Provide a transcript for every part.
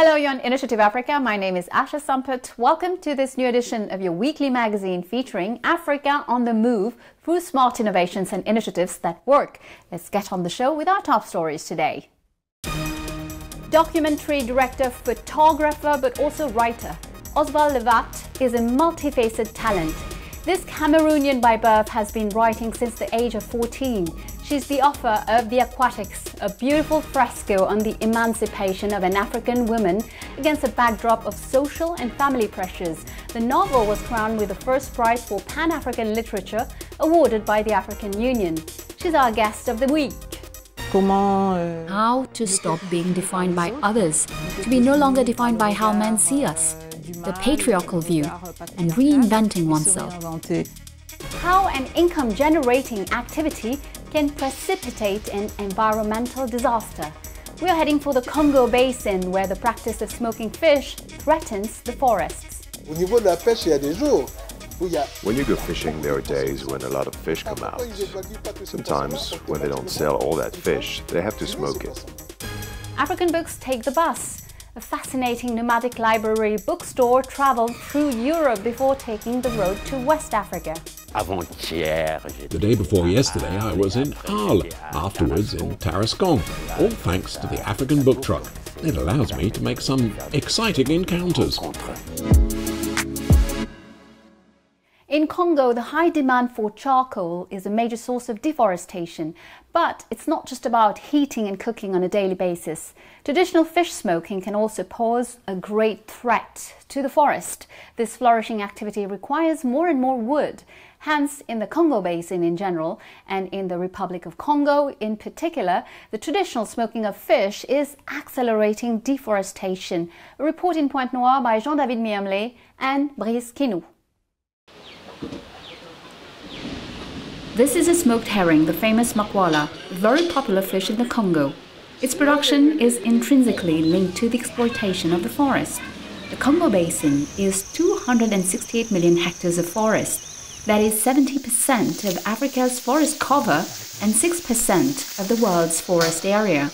Hello, you're on Initiative Africa. My name is Asha Sampath. Welcome to this new edition of your weekly magazine featuring Africa on the move through smart innovations and initiatives that work. Let's get on the show with our top stories today. Documentary director, photographer, but also writer, Oswald Levat is a multifaceted talent. This Cameroonian by birth has been writing since the age of 14. She's the author of The Aquatics, a beautiful fresco on the emancipation of an African woman against a backdrop of social and family pressures. The novel was crowned with the first prize for Pan-African literature awarded by the African Union. She's our guest of the week. How to stop being defined by others, to be no longer defined by how men see us, the patriarchal view, and reinventing oneself. How an income-generating activity can precipitate an environmental disaster. We are heading for the Congo Basin, where the practice of smoking fish threatens the forests. When you go fishing, there are days when a lot of fish come out. Sometimes, when they don't sell all that fish, they have to smoke it. African Books Take the Bus. A fascinating nomadic library bookstore traveled through Europe before taking the road to West Africa. The day before yesterday, I was in Arles, afterwards in Tarascon, all thanks to the African Book Truck. It allows me to make some exciting encounters. In Congo, the high demand for charcoal is a major source of deforestation. But it's not just about heating and cooking on a daily basis. Traditional fish smoking can also pose a great threat to the forest. This flourishing activity requires more and more wood. Hence, in the Congo Basin in general, and in the Republic of Congo in particular, the traditional smoking of fish is accelerating deforestation. A report in Pointe-Noire by Jean-David Miamlé and Brice Kinou. This is a smoked herring, the famous makwala, a very popular fish in the Congo. Its production is intrinsically linked to the exploitation of the forest. The Congo Basin is 268 million hectares of forest. That is 70% of Africa's forest cover and 6% of the world's forest area.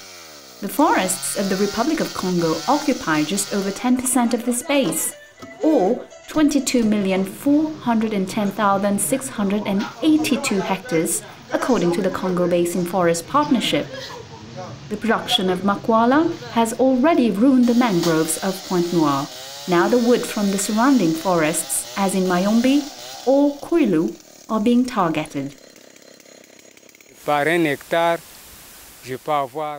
The forests of the Republic of Congo occupy just over 10% of the space, or 22,410,682 hectares, according to the Congo Basin Forest Partnership. The production of makwala has already ruined the mangroves of Pointe-Noire. Now the wood from the surrounding forests, as in Mayombe or Kouilou, are being targeted.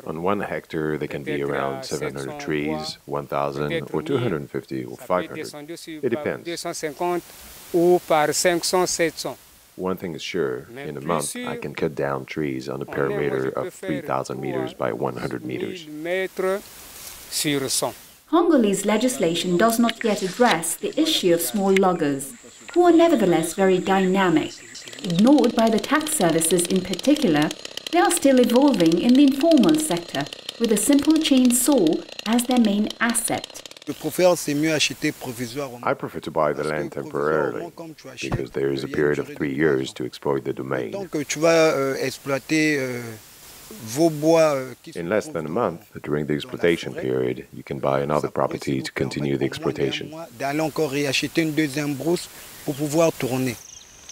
On 1 hectare, there can be around 700 trees, 1,000 or 250 or 500. It depends. One thing is sure, in a month I can cut down trees on a perimeter of 3,000 meters by 100 meters. Congolese legislation does not yet address the issue of small loggers, who are nevertheless very dynamic. Ignored by the tax services in particular, they are still evolving in the informal sector, with a simple chainsaw as their main asset. I prefer to buy the land temporarily, because there is a period of 3 years to exploit the domain. In less than a month, during the exploitation period, you can buy another property to continue the exploitation.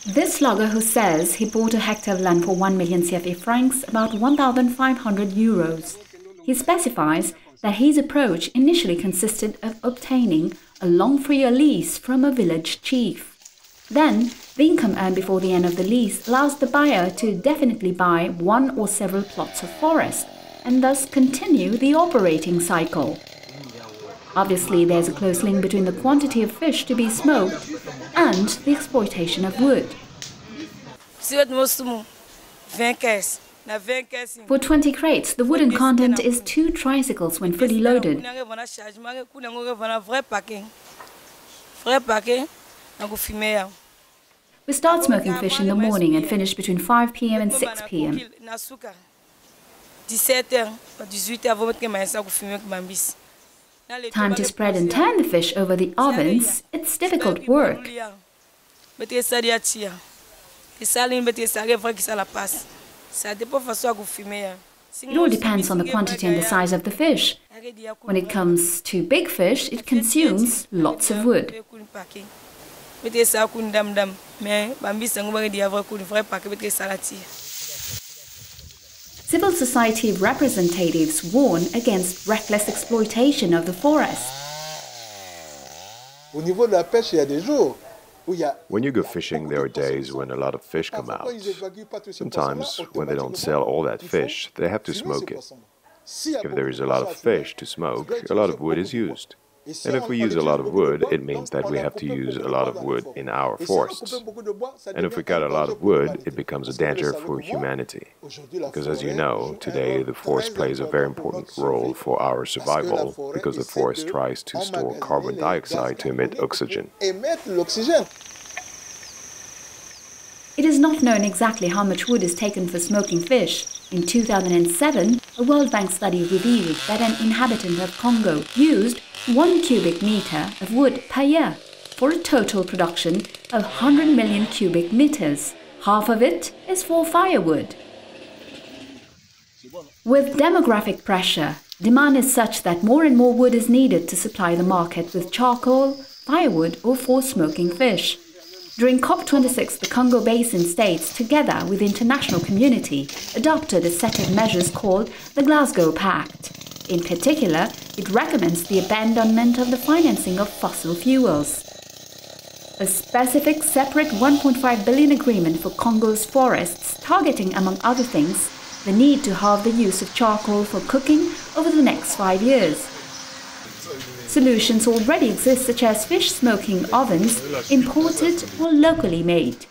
This logger who says he bought a hectare of land for 1 million CFA francs, about 1,500 euros. He specifies that his approach initially consisted of obtaining a long 3-year lease from a village chief. Then, the income earned before the end of the lease allows the buyer to definitely buy 1 or several plots of forest and thus continue the operating cycle. Obviously, there's a close link between the quantity of fish to be smoked and the exploitation of wood. For 20 crates, the wooden content is 2 tricycles when fully loaded. We start smoking fish in the morning and finish between 5 p.m. and 6 p.m. Time to spread and turn the fish over the ovens, it's difficult work. It all depends on the quantity and the size of the fish. When it comes to big fish, it consumes lots of wood. Civil society representatives warn against reckless exploitation of the forest. When you go fishing, there are days when a lot of fish come out. Sometimes, when they don't sell all that fish, they have to smoke it. If there is a lot of fish to smoke, a lot of wood is used. And if we use a lot of wood, it means that we have to use a lot of wood in our forests. And if we cut a lot of wood, it becomes a danger for humanity. Because as you know, today the forest plays a very important role for our survival, because the forest tries to store carbon dioxide to emit oxygen. It is not known exactly how much wood is taken for smoking fish. In 2007, a World Bank study revealed that an inhabitant of Congo used 1 cubic meter of wood per year for a total production of 100 million cubic meters. Half of it is for firewood. With demographic pressure, demand is such that more and more wood is needed to supply the market with charcoal, firewood, or for smoking fish. During COP26, the Congo Basin states, together with the international community, adopted a set of measures called the Glasgow Pact. In particular, it recommends the abandonment of the financing of fossil fuels. A specific separate 1.5 billion agreement for Congo's forests, targeting, among other things, the need to halve the use of charcoal for cooking over the next 5 years. Solutions already exist, such as fish smoking ovens, imported or locally made.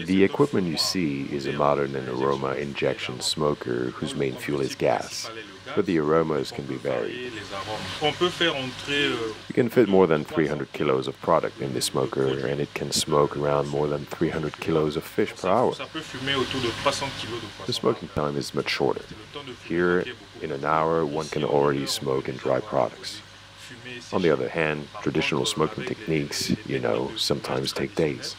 The equipment you see is a modern and aroma injection smoker whose main fuel is gas, but the aromas can be varied. You can fit more than 300 kilos of product in this smoker, and it can smoke around more than 300 kilos of fish per hour. The smoking time is much shorter. Here, in an hour, one can already smoke and dry products. On the other hand, traditional smoking techniques, sometimes take days.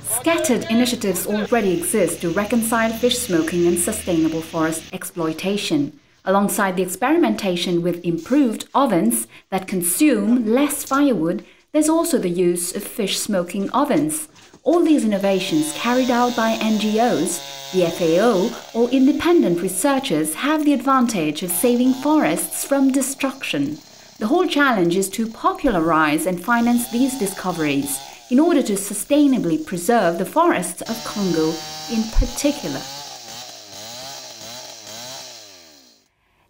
Scattered initiatives already exist to reconcile fish smoking and sustainable forest exploitation. Alongside the experimentation with improved ovens that consume less firewood, there's also the use of fish smoking ovens. All these innovations, carried out by NGOs, the FAO, or independent researchers, have the advantage of saving forests from destruction. The whole challenge is to popularize and finance these discoveries in order to sustainably preserve the forests of Congo in particular.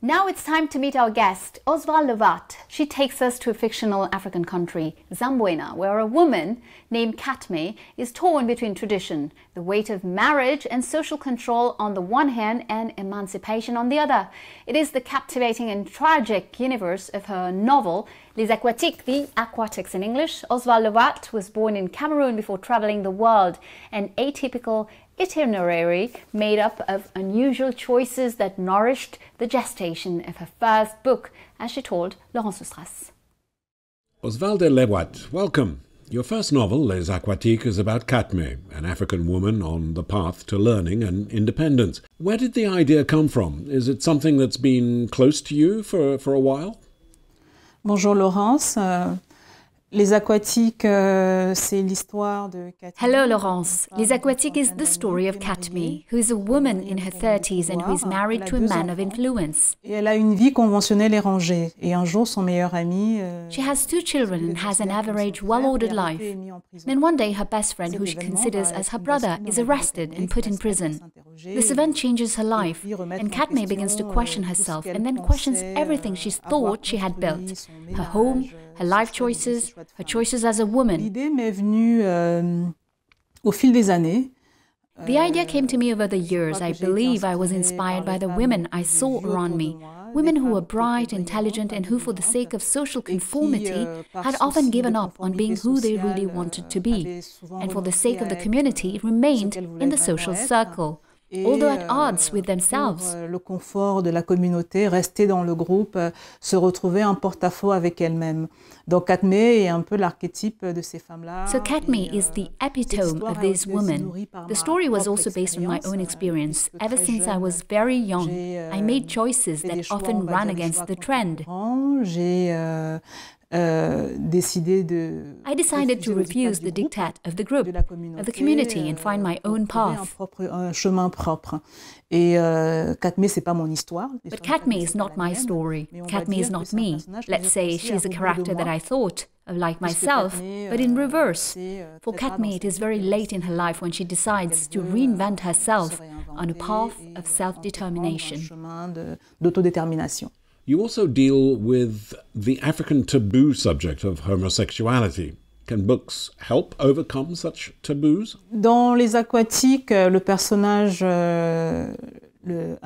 Now it's time to meet our guest, Oswald Lovat. She takes us to a fictional African country, Zamboina, where a woman named Katme is torn between tradition, the weight of marriage and social control on the one hand and emancipation on the other. It is the captivating and tragic universe of her novel, Les Aquatiques, The Aquatics in English. Oswald Lovat was born in Cameroon before traveling the world, an atypical itinerary made up of unusual choices that nourished the gestation of her first book, as she told Laurent Soustras. Oswald Lovat, welcome. Your first novel, Les Aquatiques, is about Katme, an African woman on the path to learning and independence. Where did the idea come from? Is it something that's been close to you for a while? Bonjour Laurence. Les Aquatiques, c'est l'histoire de Katme. Hello, Laurence. Les Aquatiques is the story of Katme, who is a woman in her 30s and who is married to a man of influence. Et elle a une vie conventionnelle et rangée. Et un jour, son meilleur ami... She has 2 children and has an average, well-ordered life. Then one day, her best friend, who she considers as her brother, is arrested and put in prison. This event changes her life, and Katme begins to question herself and then questions everything she thought she had built. Her home, her life choices, her choices as a woman. L'idée m'est venue au fil des années. The idea came to me over the years. I believe I was inspired by the women I saw around me. Women who were bright, intelligent, and who, for the sake of social conformity, had often given up on being who they really wanted to be, and for the sake of the community, remained in the social circle. although at odds with themselves. Pour le confort de la communauté, rester dans le groupe, se retrouver en porte-à-faux avec elle-même. Donc Katme est un peu l'archétype de ces femmes-là. So Katme is the epitome of these women. The story was also based on my own experience. Ever since I was very young, I made choices that often ran against the trend. I decided to refuse the diktat of the group, of the community, and find my own path. Un chemin propre. Et Katme, c'est pas mon histoire. But Katme is not my story. Katme is not me. Let's say she's a character that I thought of like myself, but in reverse. For Katme, it is very late in her life when she decides to reinvent herself on a path of self-determination. You also deal with the African taboo subject of homosexuality. Can books help overcome such taboos? Dans Les Aquatiques, le personnage, un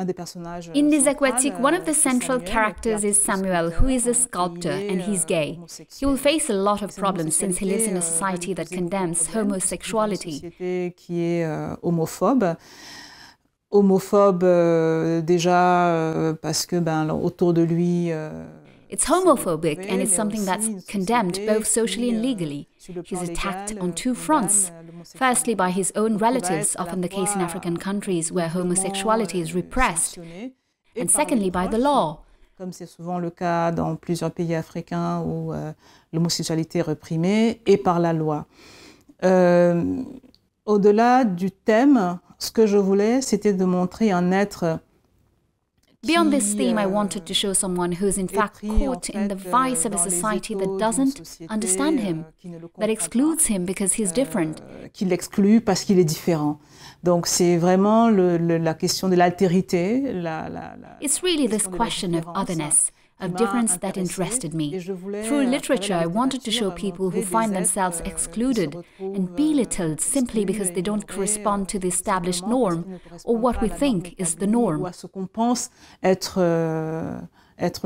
des personnages. In Les Aquatiques, one of the central characters is Samuel, who is a sculptor and he's gay. He will face a lot of problems since he lives in a society that condemns homosexuality. Qui est homophobe. Homophobe déjà parce que autour de lui. It's homophobic and it's something that's condemned both socially and legally. He's attacked on two fronts. Firstly, by his own relatives, often the case in African countries where homosexuality is repressed. And secondly, by the law. Comme c'est souvent le cas dans plusieurs pays africains où l'homosexualité est réprimée, et par la loi. Au-delà du thème, ce que je voulais, c'était de montrer un être. Beyond this theme, I wanted to show someone who is in fact caught in the vice of a society that doesn't understand him, that excludes him because he's different. Qui l'exclut parce qu'il est différent. Donc c'est vraiment la question de l'altérité. It's really this question of otherness, of difference that interested me. Through literature, I wanted to show people who find themselves excluded and belittled simply because they don't correspond to the established norm or what we think is the norm. Ce qu'on pense être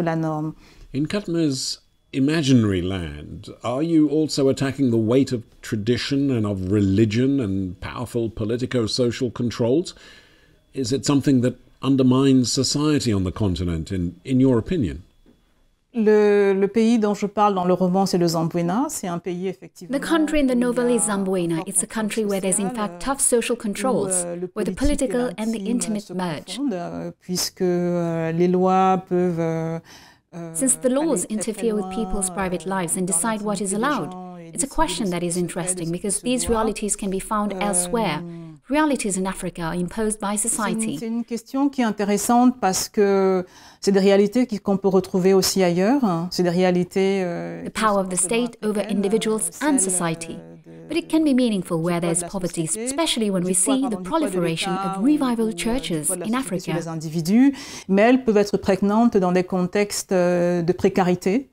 la norme. In Katme's imaginary land, are you also attacking the weight of tradition and of religion and powerful politico-social controls? Is it something that undermines society on the continent, in your opinion? Le pays dont je parle dans le roman, c'est le Zamboina. C'est un pays effectivement. The country in the novel is Zamboina. It's a country where there's in fact tough social controls, where the political and the intimate merge. Puisque les lois peuvent. Since the laws interfere with people's private lives and decide what is allowed, it's a question that is interesting because these realities can be found elsewhere. Realities in Africa are imposed by society. C'est une question qui est intéressante parce que c'est des réalités qu'on peut retrouver aussi ailleurs. C'est des réalités. The power of the state over individuals and society. But it can be meaningful where there's poverty, especially when we see the proliferation of revival churches in Africa. Les individus, mais elles peuvent être prégnantes dans des contextes de précarité.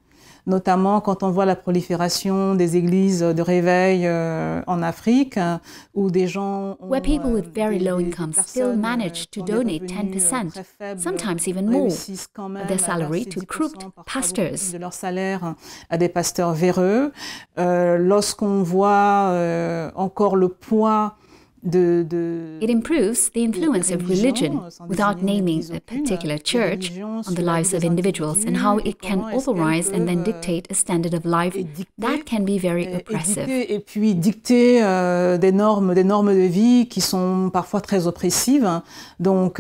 Notamment quand on voit la prolifération des églises de réveil en Afrique, où des gens ont, where people with very low incomes still manage to donate 10%, sometimes even more, of their salary to crooked pastors. De leur salaire à des pasteurs véreux. Lorsqu'on voit encore le poids It improves the influence of religion, without naming a particular church, on the lives of individuals and how it can authorize and then dictate a standard of life that can be very oppressive. Et puis dicter des normes de vie qui sont parfois très oppressives. Donc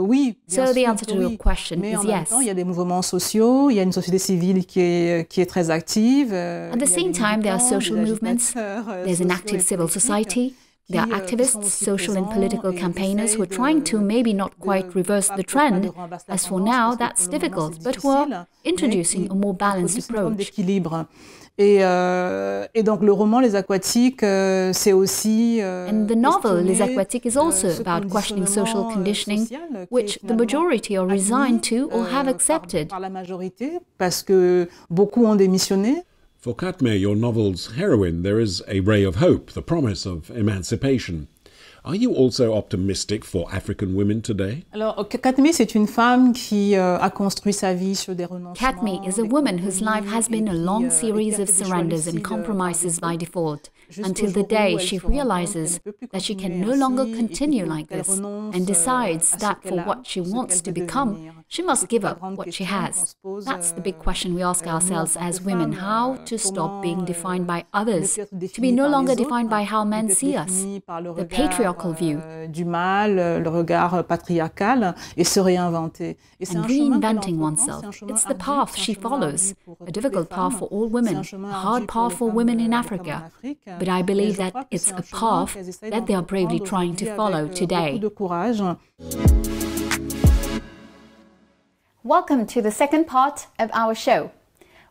oui. So the answer to your question is yes. Il y a des mouvements sociaux, il y a une société civile qui est très active. At the same time, there are social movements. There's an active civil society. There are activists, social and political campaigners who are trying to maybe not quite reverse the trend, as for now that's difficult, but who are introducing a more balanced approach. Et donc le roman Les Aquatiques, c'est aussi. And the novel Les Aquatiques is also about questioning social conditioning, which the majority are resigned to or have accepted. Par la majorité, parce que beaucoup ont démissionné. For Katme, your novel's heroine, there is a ray of hope, the promise of emancipation. Are you also optimistic for African women today? Alors, Katmé, c'est une femme qui a construit sa vie sur des renoncements. Katmé is a woman whose life has been a long series of surrenders and compromises by default, until the day she realizes that she can no longer continue like this and decides that for what she wants to become, she must give up what she has. That's the big question we ask ourselves as women, how to stop being defined by others, to be no longer defined by how men see us, the patriarchal view. Du mal, le regard patriarcal, et se réinventer. And reinventing oneself, it's the path she follows, a difficult path for all women, a hard path for women in Africa. But I believe that it's a path that they are bravely trying to follow today. Welcome to the second part of our show.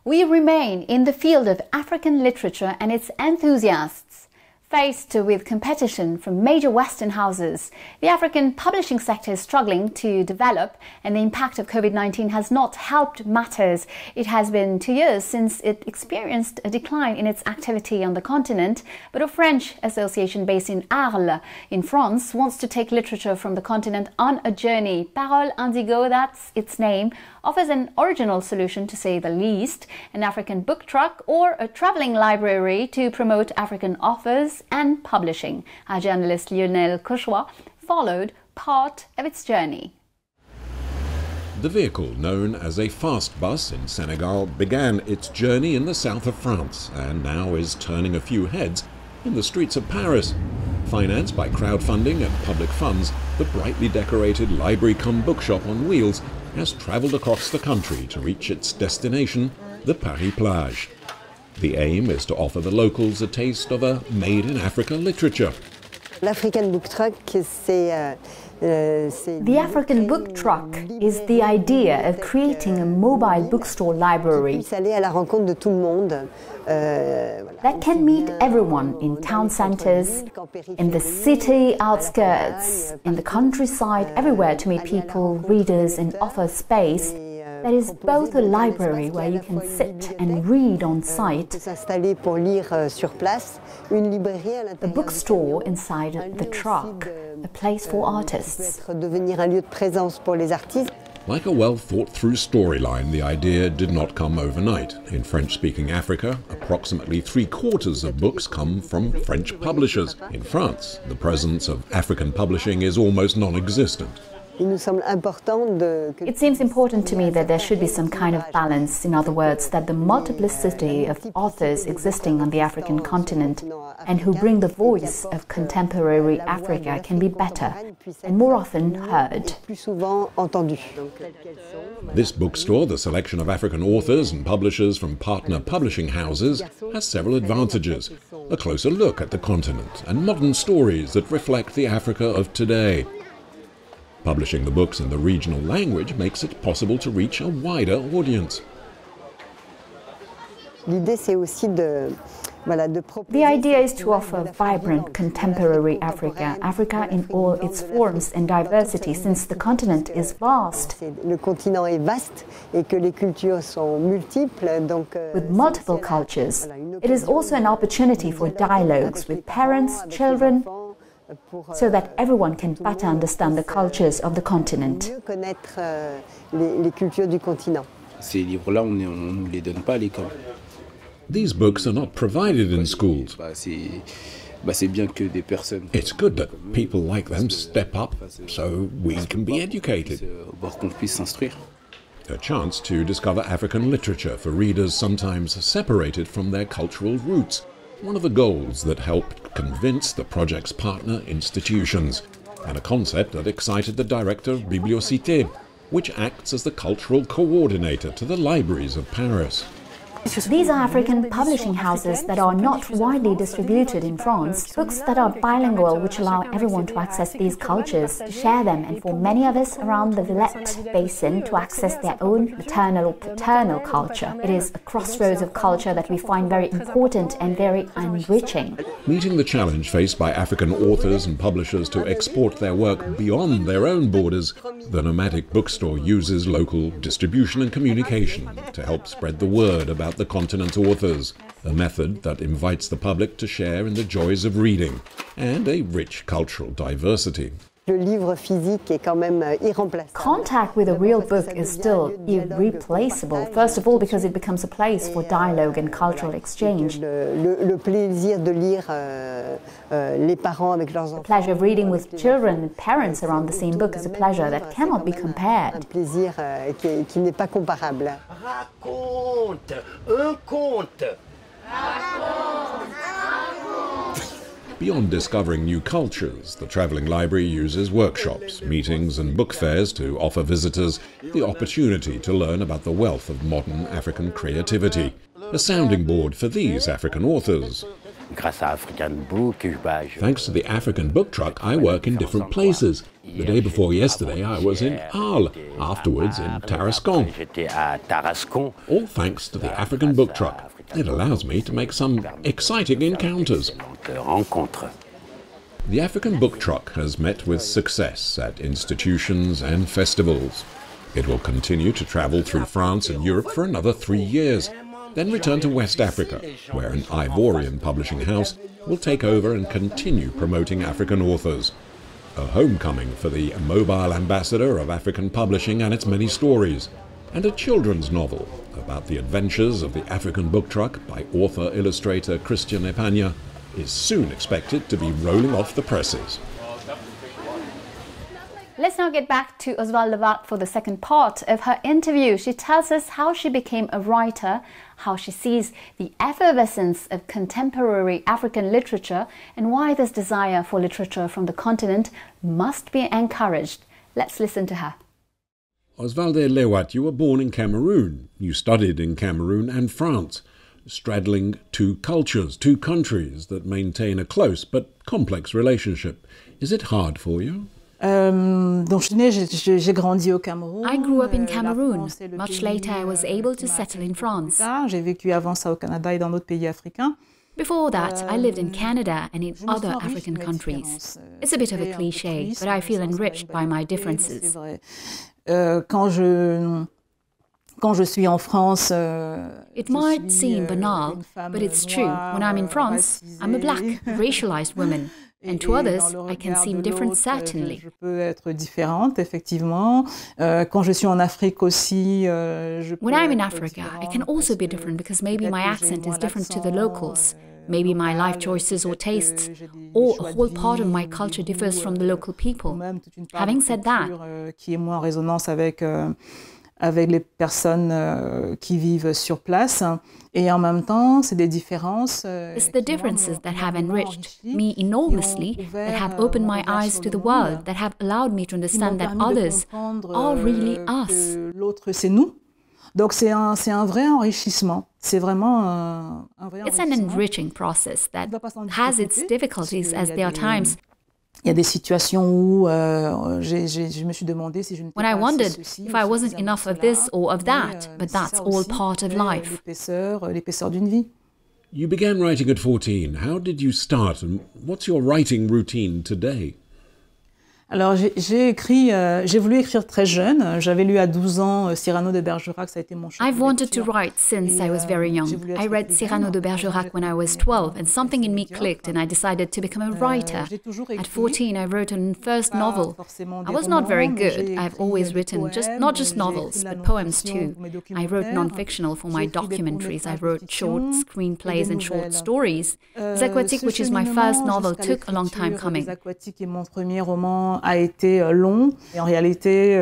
We remain in the field of African literature and its enthusiasts. Faced with competition from major Western houses, the African publishing sector is struggling to develop, and the impact of COVID-19 has not helped matters. It has been 2 years since it experienced a decline in its activity on the continent, but a French association based in Arles, in France, wants to take literature from the continent on a journey. Parole Indigo, that's its name, offers an original solution, to say the least, an African book truck or a traveling library to promote African authors and publishing. Our journalist Lionel Cauchois followed part of its journey. The vehicle, known as a fast bus in Senegal, began its journey in the south of France and now is turning a few heads in the streets of Paris. Financed by crowdfunding and public funds, the brightly decorated library-cum-bookshop on wheels has travelled across the country to reach its destination, the Paris Plage. The aim is to offer the locals a taste of a made-in-Africa literature. L'African Book Truck, The African Book Truck is the idea of creating a mobile bookstore library that can meet everyone in town centres, in the city outskirts, in the countryside, everywhere to meet people, readers, and offer space that is both a library where you can sit and read on site, the bookstore inside the truck, a place for artists. Like a well-thought-through storyline, the idea did not come overnight. In French-speaking Africa, approximately 3/4 of books come from French publishers. In France, the presence of African publishing is almost non-existent. It seems important to me that there should be some kind of balance, in other words, that the multiplicity of authors existing on the African continent and who bring the voice of contemporary Africa can be better and more often heard. This bookstore, the selection of African authors and publishers from partner publishing houses, has several advantages. A closer look at the continent and modern stories that reflect the Africa of today. Publishing the books in the regional language makes it possible to reach a wider audience. The idea is to offer vibrant contemporary Africa, Africa in all its forms and diversity, since the continent is vast. With multiple cultures, it is also an opportunity for dialogues with parents, children, so that everyone can better understand the cultures of the continent. These books are not provided in schools. It's good that people like them step up so we can be educated. A chance to discover African literature for readers sometimes separated from their cultural roots. One of the goals that helped convince the project's partner institutions, and a concept that excited the director of Bibliocité, which acts as the cultural coordinator to the libraries of Paris. These are African publishing houses that are not widely distributed in France, books that are bilingual, which allow everyone to access these cultures, to share them, and for many of us around the Villette Basin to access their own maternal or paternal culture. It is a crossroads of culture that we find very important and very enriching. Meeting the challenge faced by African authors and publishers to export their work beyond their own borders, the Nomadic Bookstore uses local distribution and communication to help spread the word about about the continent's authors, a method that invites the public to share in the joys of reading and a rich cultural diversity. Le livre physique est quand même irremplaçable. Contact with a real book is still irreplaceable. First of all, because it becomes a place for dialogue and cultural exchange. Le plaisir de lire les parents avec leurs enfants. The pleasure of reading with children and parents around the same book is a pleasure that cannot be compared. Un plaisir qui n'est pas comparable. Raconte un conte. Beyond discovering new cultures, the travelling library uses workshops, meetings and book fairs to offer visitors the opportunity to learn about the wealth of modern African creativity, a sounding board for these African authors. Thanks to the African Book Truck, I work in different places. The day before yesterday I was in Arles, afterwards in Tarascon. All thanks to the African Book Truck. It allows me to make some exciting encounters. The African Book Truck has met with success at institutions and festivals. It will continue to travel through France and Europe for another 3 years, then return to West Africa, where an Ivorian publishing house will take over and continue promoting African authors. A homecoming for the mobile ambassador of African publishing and its many stories, and a children's novel about the adventures of the African Book Truck by author-illustrator Christian Epagna is soon expected to be rolling off the presses. Let's now get back to Oswald Lewat for the second part of her interview. She tells us how she became a writer, how she sees the effervescence of contemporary African literature, and why this desire for literature from the continent must be encouraged. Let's listen to her. Oswalde Lewat, you were born in Cameroon. You studied in Cameroon and France, straddling two cultures, two countries that maintain a close but complex relationship. Is it hard for you? I grew up in Cameroon. Much later, I was able to settle in France. J'ai vécu avant ça au Canada et dans d'autres pays africains. Before that, I lived in Canada and in other African countries. It's a bit of a cliché, but I feel enriched by my differences. Quand je suis en France, it might seem banal, but it's true. When I'm in France, I'm a black, racialized woman. And to others, I can seem different, certainly. Je peux être différente, effectivement. Quand je suis en Afrique aussi, when I'm in Africa, I can also be different because maybe my accent is different to the locals. Maybe my life choices or tastes, or a whole part of my culture differs from the local people. Having said that, qui est moins en résonance avec les personnes qui vivent sur place. Et en même temps, c'est des différences. It's the differences that have enriched me enormously, that have opened my eyes to the world, that have allowed me to understand that others are really us. L'autre, c'est nous. Donc c'est un vrai enrichissement. C'est vraiment un vrai enrichissement. It's an enriching process that has its difficulties as there are times. Il y a des situations où je me suis demandé si je n'étais pas assez ceci. When I wondered if I wasn't enough of this or of that, but that's all part of life. L'épaisseur d'une vie. You began writing at 14. How did you start, and what's your writing routine today? Alors j'ai voulu écrire très jeune. J'avais lu à 12 ans Cyrano de Bergerac, ça a été mon choix. I've wanted to write since I was very young. I read Cyrano de Bergerac when I was 12 and something in me clicked and I decided to become a writer. At 14 I wrote a first novel. I was not very good. I've always written not just novels but poems too. I wrote non-fictional for my documentaries. I wrote short screenplays and short stories. Les Aquatiques, which is my first novel, took a long time coming. Les Aquatiques est mon premier roman a été long. Et en réalité,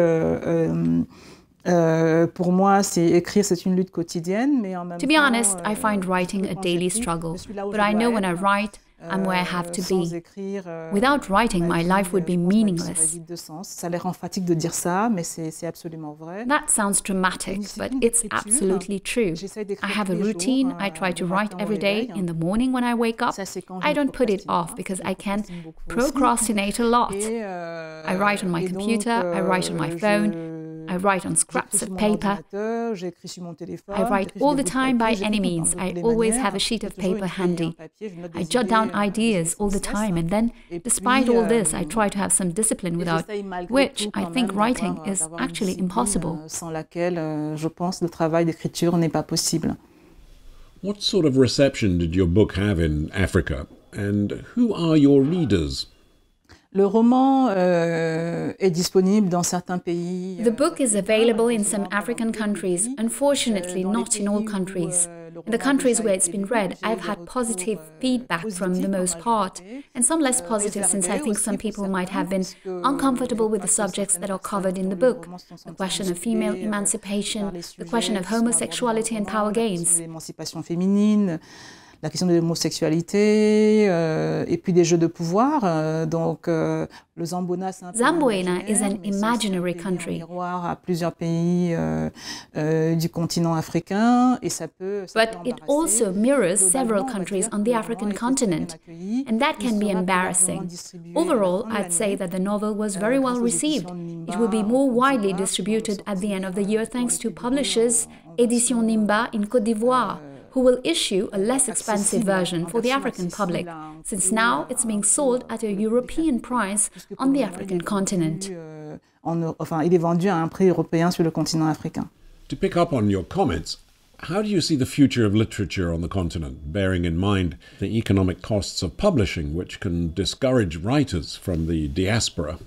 pour moi, écrire, c'est une lutte quotidienne, mais en même temps... To be honest, I find writing a daily struggle. But I know when I write, I'm where I have to be. Without writing, my life would be meaningless. Ça a l'air emphatique de dire ça, mais c'est absolument vrai. That sounds dramatic, but it's absolutely true. I have a routine. I try to write every day in the morning when I wake up. I don't put it off because I can procrastinate a lot. I write on my computer, I write on my phone. I write on scraps of paper. I write all the time by any means. I always have a sheet of paper handy. I jot down ideas all the time, and then, despite all this, I try to have some discipline without which I think writing is actually impossible. Sans laquelle, je pense, le travail d'écriture n'est pas possible. What sort of reception did your book have in Africa, and who are your readers? Le roman est disponible dans certains pays. The book is available in some African countries, unfortunately not in all countries. In the countries where it's been read, I've had positive feedback from the most part, and some less positive since I think some people might have been uncomfortable with the subjects that are covered in the book. The question of female emancipation, the question of homosexuality and power gains. L'émancipation féminine, la question de l'homosexualité, et puis des jeux de pouvoir. Le Zamboana, c'est Zamboana is an imaginary country. Miroir à plusieurs pays du continent africain, et ça peut. But it also mirrors several countries on the African continent, and that can be embarrassing. Overall, I'd say that the novel was very well received. It will be more widely distributed at the end of the year thanks to publishers Éditions Nimba in Côte d'Ivoire, who will issue a less expensive version for the African public, since now it's being sold at a European price on the African continent. Il est vendu à un prix européen sur le continent africain. To pick up on your comments, how do you see the future of literature on the continent, bearing in mind the economic costs of publishing, which can discourage writers from the diaspora?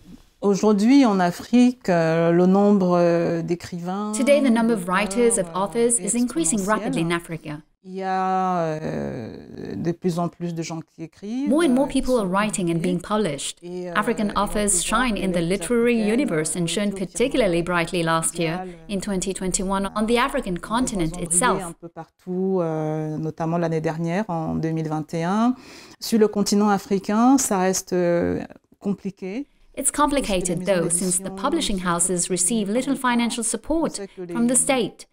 Aujourd'hui, en Afrique, le nombre d'écrivains... Today, the number of writers, of authors, is increasing rapidly in Africa. Il y a de plus en plus de gens qui écrivent. More and more people are writing and being published. African authors shine in the literary universe and shone particularly brightly last year, in 2021, on the African continent itself. Un peu partout, notamment l'année dernière, en 2021. Sur le continent africain, ça reste compliqué. It's complicated, though, since the publishing houses receive little financial support from the state.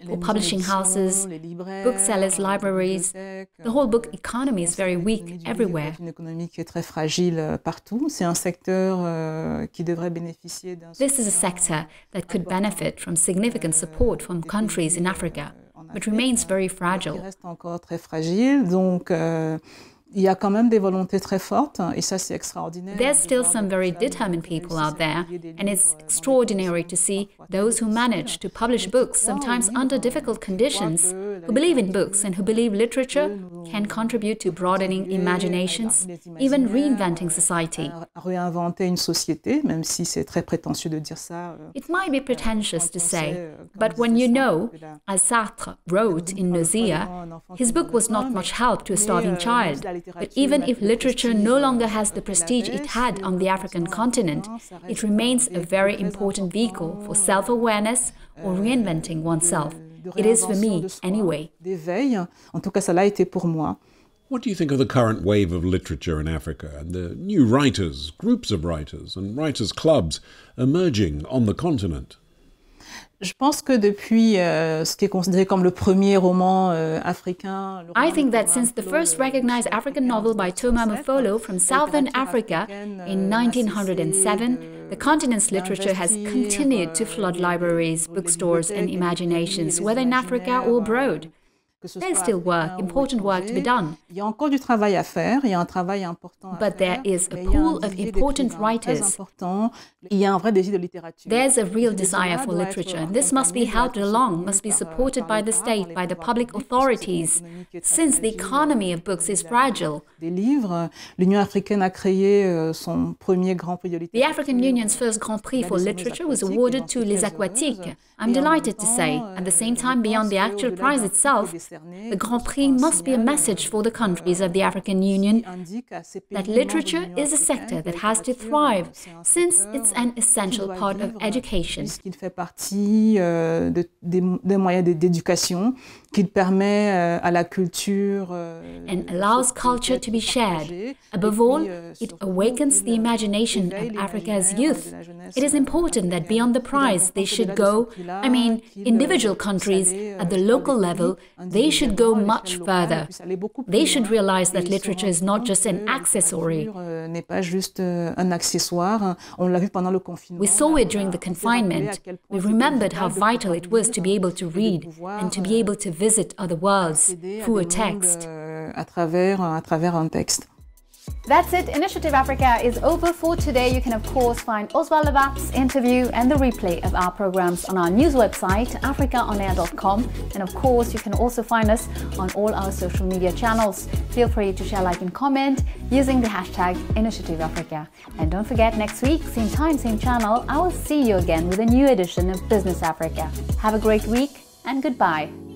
For publishing houses, booksellers, libraries, the whole book economy is very weak everywhere. Une économie qui est très fragile partout. C'est un secteur qui devrait bénéficier d'un. This is a sector that could benefit from significant support from countries in Africa, but remains very fragile. Il reste encore très fragile, donc. Il y a quand même des volontés très fortes, et ça c'est extraordinaire. There's still some very determined people out there, and it's extraordinary to see those who manage to publish books, sometimes under difficult conditions, who believe in books and who believe literature can contribute to broadening imaginations, even reinventing society. Réinventer une société, même si c'est très prétentieux de dire ça. It might be pretentious to say, but when you know, as Sartre wrote in Nausea, his book was not much help to a starving child. But even if literature no longer has the prestige it had on the African continent, it remains a very important vehicle for self-awareness or reinventing oneself. It is for me, anyway. D'éveil, en tout cas, ça l'a été pour moi. What do you think of the current wave of literature in Africa and the new writers, groups of writers and writers' clubs emerging on the continent? Je pense que depuis ce qui est considéré comme le premier roman africain... I think that since the first recognized African novel by Thomas Mofolo from Southern Africa in 1907, the continent's literature has continued to flood libraries, bookstores and imaginations, whether in Africa or abroad. There's still work, important work to be done. Il y a encore du travail à faire, il y a un travail important à faire. But there is a pool of important writers. Il y a un vrai désir de littérature. There's a real desire for literature, and this must be helped along, must be supported by the state, by the public authorities, since the economy of books is fragile. Des livres, l'Union africaine a créé son premier grand prix de littérature. The African Union's first Grand Prix for literature was awarded to Les Aquatiques. I'm delighted to say, at the same time, beyond the actual prize itself, the Grand Prix must be a message for the countries of the African Union that literature is a sector that has to thrive, since it's an essential part of education. Il fait partie des moyens d'éducation, qu'il permet à la culture and allows culture to be shared. Above all, it awakens the imagination of Africa's youth. It is important that beyond the prize, they should go, individual countries at the local level, they should go much further. They should realize that literature is not just an accessory. We saw it during the confinement. We remembered how vital it was to be able to read and to be able to visit other worlds through a text. À travers un texte. That's it. Initiative Africa is over for today. You can of course find Oswald Lewatt's interview and the replay of our programs on our news website, africaonair.com. And of course, you can also find us on all our social media channels. Feel free to share, like and comment using the hashtag Initiative Africa. And don't forget, next week, same time, same channel, I will see you again with a new edition of Business Africa. Have a great week and goodbye.